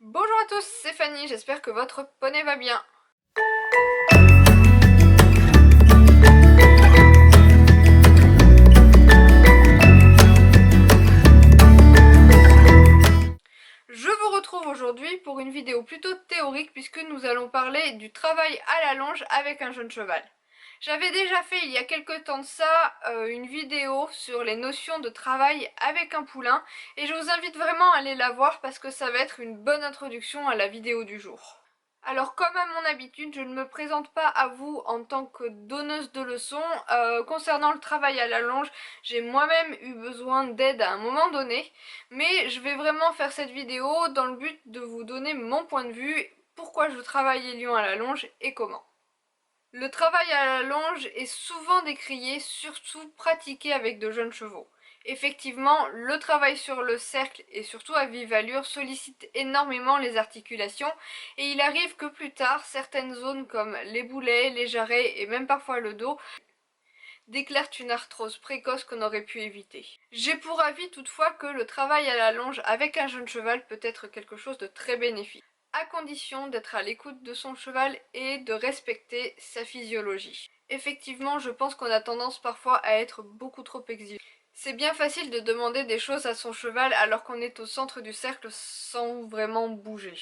Bonjour à tous, c'est Fanny, j'espère que votre poney va bien. Je vous retrouve aujourd'hui pour une vidéo plutôt théorique puisque nous allons parler du travail à la longe avec un jeune cheval. J'avais déjà fait il y a quelque temps de ça une vidéo sur les notions de travail avec un poulain et je vous invite vraiment à aller la voir parce que ça va être une bonne introduction à la vidéo du jour. Alors comme à mon habitude, je ne me présente pas à vous en tant que donneuse de leçons. Concernant le travail à la longe, j'ai moi-même eu besoin d'aide à un moment donné, mais je vais vraiment faire cette vidéo dans le but de vous donner mon point de vue, pourquoi je travaille les lions à la longe et comment. Le travail à la longe est souvent décrié, surtout pratiqué avec de jeunes chevaux. Effectivement, le travail sur le cercle et surtout à vive allure sollicite énormément les articulations et il arrive que plus tard, certaines zones comme les boulets, les jarrets et même parfois le dos déclarent une arthrose précoce qu'on aurait pu éviter. J'ai pour avis toutefois que le travail à la longe avec un jeune cheval peut être quelque chose de très bénéfique, à condition d'être à l'écoute de son cheval et de respecter sa physiologie. Effectivement, je pense qu'on a tendance parfois à être beaucoup trop exigeant. C'est bien facile de demander des choses à son cheval alors qu'on est au centre du cercle sans vraiment bouger.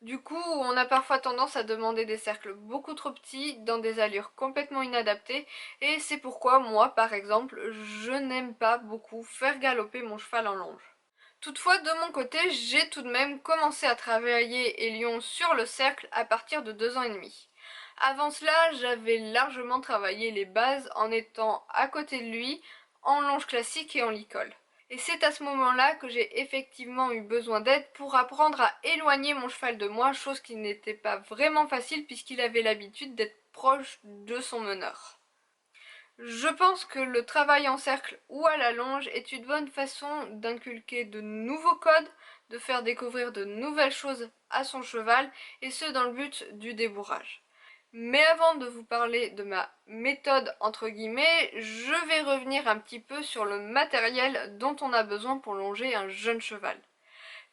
Du coup, on a parfois tendance à demander des cercles beaucoup trop petits, dans des allures complètement inadaptées, et c'est pourquoi moi, par exemple, je n'aime pas beaucoup faire galoper mon cheval en longe. Toutefois, de mon côté, j'ai tout de même commencé à travailler Hélion sur le cercle à partir de 2 ans et demi. Avant cela, j'avais largement travaillé les bases en étant à côté de lui, en longe classique et en licol. Et c'est à ce moment-là que j'ai effectivement eu besoin d'aide pour apprendre à éloigner mon cheval de moi, chose qui n'était pas vraiment facile puisqu'il avait l'habitude d'être proche de son meneur. Je pense que le travail en cercle ou à la longe est une bonne façon d'inculquer de nouveaux codes, de faire découvrir de nouvelles choses à son cheval, et ce dans le but du débourrage. Mais avant de vous parler de ma méthode entre guillemets, je vais revenir un petit peu sur le matériel dont on a besoin pour longer un jeune cheval.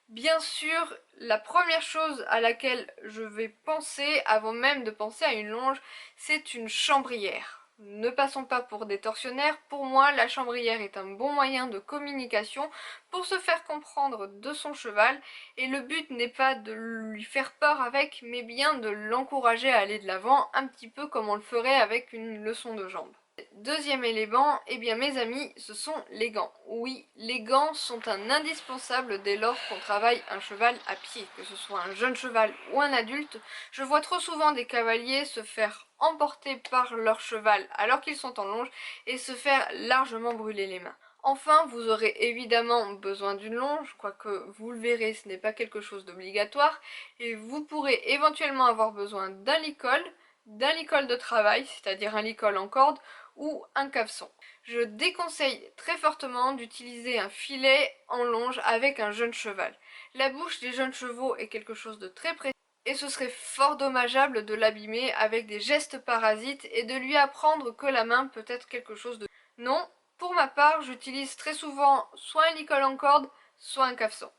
Bien sûr, la première chose à laquelle je vais penser avant même de penser à une longe, c'est une chambrière. Ne passons pas pour des tortionnaires, pour moi la chambrière est un bon moyen de communication pour se faire comprendre de son cheval et le but n'est pas de lui faire peur avec, mais bien de l'encourager à aller de l'avant un petit peu comme on le ferait avec une leçon de jambes. Deuxième élément, eh bien mes amis, ce sont les gants. Oui, les gants sont un indispensable dès lors qu'on travaille un cheval à pied, que ce soit un jeune cheval ou un adulte. Je vois trop souvent des cavaliers se faire emporter par leur cheval alors qu'ils sont en longe et se faire largement brûler les mains. Enfin, vous aurez évidemment besoin d'une longe, quoique vous le verrez, ce n'est pas quelque chose d'obligatoire, et vous pourrez éventuellement avoir besoin d'un licol de travail, c'est-à-dire un licol en corde, ou un cavesson. Je déconseille très fortement d'utiliser un filet en longe avec un jeune cheval. La bouche des jeunes chevaux est quelque chose de très précis et ce serait fort dommageable de l'abîmer avec des gestes parasites et de lui apprendre que la main peut être quelque chose de... Non, pour ma part, j'utilise très souvent soit un licol en corde, soit un cavesson.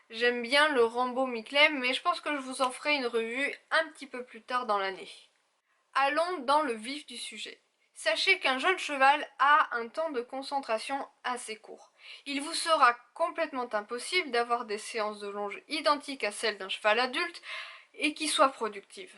J'aime bien le Rambo Miclem, mais je pense que je vous en ferai une revue un petit peu plus tard dans l'année. Allons dans le vif du sujet. Sachez qu'un jeune cheval a un temps de concentration assez court. Il vous sera complètement impossible d'avoir des séances de longe identiques à celles d'un cheval adulte et qui soient productives.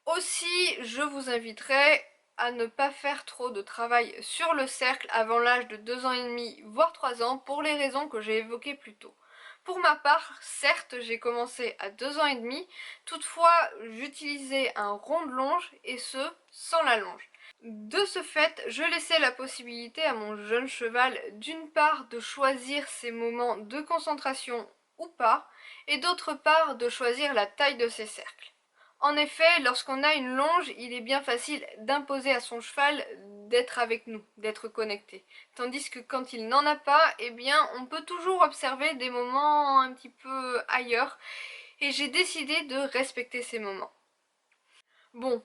Aussi, je vous inviterai à ne pas faire trop de travail sur le cercle avant l'âge de 2 ans et demi, voire 3 ans, pour les raisons que j'ai évoquées plus tôt. Pour ma part, certes, j'ai commencé à 2 ans et demi, toutefois, j'utilisais un rond de longe et ce, sans la longe. De ce fait, je laissais la possibilité à mon jeune cheval d'une part de choisir ses moments de concentration ou pas, et d'autre part de choisir la taille de ses cercles. En effet, lorsqu'on a une longe, il est bien facile d'imposer à son cheval d'être avec nous, d'être connecté. Tandis que quand il n'en a pas, eh bien, on peut toujours observer des moments un petit peu ailleurs. Et j'ai décidé de respecter ces moments. Bon,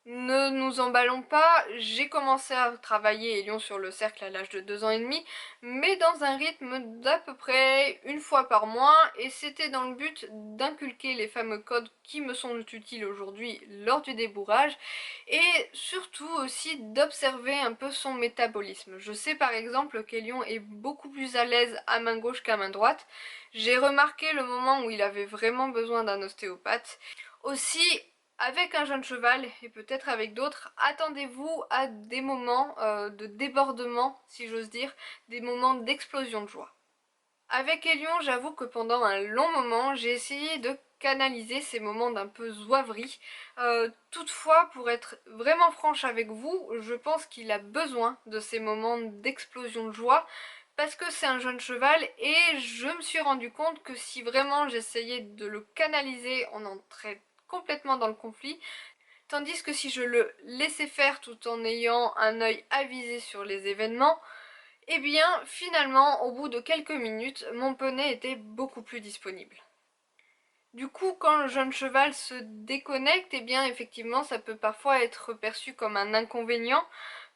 Ne nous emballons pas, j'ai commencé à travailler Hélion sur le cercle à l'âge de 2 ans et demi, mais dans un rythme d'à peu près une fois par mois, et c'était dans le but d'inculquer les fameux codes qui me sont utiles aujourd'hui lors du débourrage, et surtout aussi d'observer un peu son métabolisme. Je sais par exemple qu'Hélion est beaucoup plus à l'aise à main gauche qu'à main droite. J'ai remarqué le moment où il avait vraiment besoin d'un ostéopathe. Aussi, avec un jeune cheval, et peut-être avec d'autres, attendez-vous à des moments de débordement, si j'ose dire, des moments d'explosion de joie. Avec Hélion, j'avoue que pendant un long moment, j'ai essayé de canaliser ces moments d'un peu zouaverie. Toutefois, pour être vraiment franche avec vous, je pense qu'il a besoin de ces moments d'explosion de joie, parce que c'est un jeune cheval, et je me suis rendu compte que si vraiment j'essayais de le canaliser, on entrait complètement dans le conflit, tandis que si je le laissais faire tout en ayant un œil avisé sur les événements, eh bien finalement au bout de quelques minutes mon poney était beaucoup plus disponible. Du coup, quand le jeune cheval se déconnecte, eh bien effectivement ça peut parfois être perçu comme un inconvénient.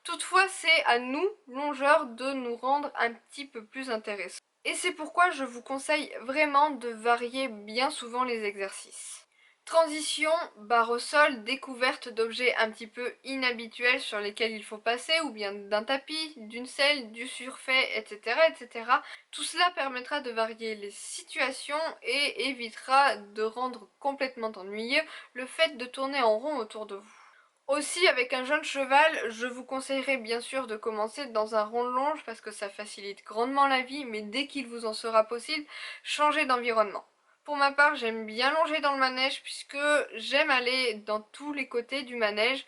Toutefois, c'est à nous, longeurs, de nous rendre un petit peu plus intéressants. Et c'est pourquoi je vous conseille vraiment de varier bien souvent les exercices. Transition, barre au sol, découverte d'objets un petit peu inhabituels sur lesquels il faut passer, ou bien d'un tapis, d'une selle, du surfait, etc., etc. Tout cela permettra de varier les situations et évitera de rendre complètement ennuyeux le fait de tourner en rond autour de vous. Aussi, avec un jeune cheval, je vous conseillerais bien sûr de commencer dans un rond de longe parce que ça facilite grandement la vie, mais dès qu'il vous en sera possible, changez d'environnement. Pour ma part, j'aime bien longer dans le manège puisque j'aime aller dans tous les côtés du manège,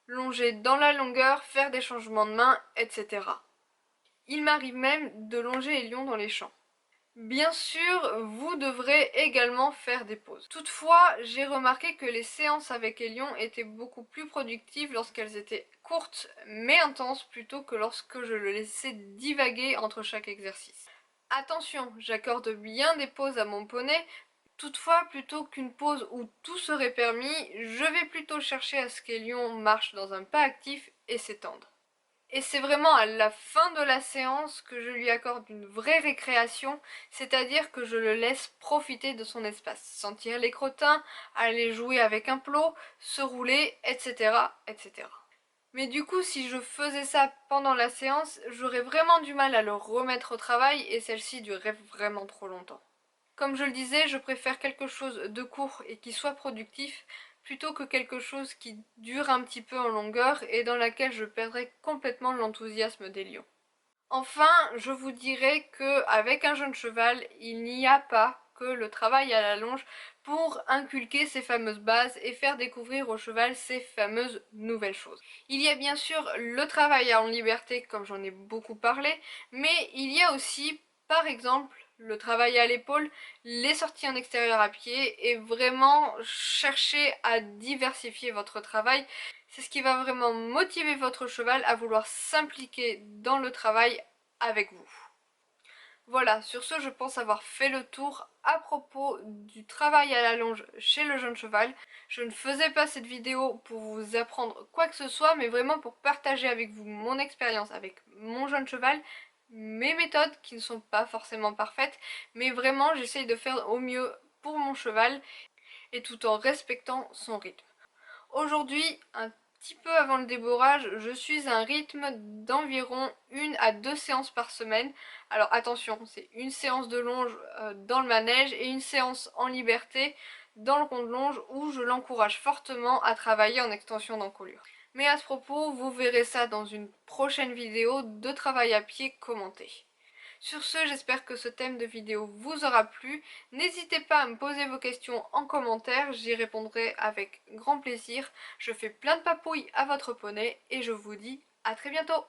longer dans la longueur, faire des changements de main, etc. Il m'arrive même de longer les lions dans les champs. Bien sûr, vous devrez également faire des pauses. Toutefois, j'ai remarqué que les séances avec Hélion étaient beaucoup plus productives lorsqu'elles étaient courtes mais intenses plutôt que lorsque je le laissais divaguer entre chaque exercice. Attention, j'accorde bien des pauses à mon poney. Toutefois, plutôt qu'une pause où tout serait permis, je vais plutôt chercher à ce qu'Hélion marche dans un pas actif et s'étende. Et c'est vraiment à la fin de la séance que je lui accorde une vraie récréation, c'est-à-dire que je le laisse profiter de son espace, sentir les crottins, aller jouer avec un plot, se rouler, etc., etc. Mais du coup, si je faisais ça pendant la séance, j'aurais vraiment du mal à le remettre au travail et celle-ci durerait vraiment trop longtemps. Comme je le disais, je préfère quelque chose de court et qui soit productif plutôt que quelque chose qui dure un petit peu en longueur et dans laquelle je perdrais complètement l'enthousiasme des lions. Enfin, je vous dirais que avec un jeune cheval, il n'y a pas que le travail à la longe pour inculquer ces fameuses bases et faire découvrir au cheval ces fameuses nouvelles choses. Il y a bien sûr le travail en liberté, comme j'en ai beaucoup parlé, mais il y a aussi, par exemple, le travail à l'épaule, les sorties en extérieur à pied et vraiment chercher à diversifier votre travail. C'est ce qui va vraiment motiver votre cheval à vouloir s'impliquer dans le travail avec vous. Voilà, sur ce, je pense avoir fait le tour à propos du travail à la longe chez le jeune cheval. Je ne faisais pas cette vidéo pour vous apprendre quoi que ce soit, mais vraiment pour partager avec vous mon expérience avec mon jeune cheval, mes méthodes qui ne sont pas forcément parfaites, mais vraiment j'essaye de faire au mieux pour mon cheval et tout en respectant son rythme. Aujourd'hui, un petit peu avant le débourrage, je suis à un rythme d'environ 1 à 2 séances par semaine. Alors attention, c'est une séance de longe dans le manège et une séance en liberté dans le rond de longe où je l'encourage fortement à travailler en extension d'encolure. Mais à ce propos, vous verrez ça dans une prochaine vidéo de travail à pied commenté. Sur ce, j'espère que ce thème de vidéo vous aura plu. N'hésitez pas à me poser vos questions en commentaire, j'y répondrai avec grand plaisir. Je fais plein de papouilles à votre poney et je vous dis à très bientôt.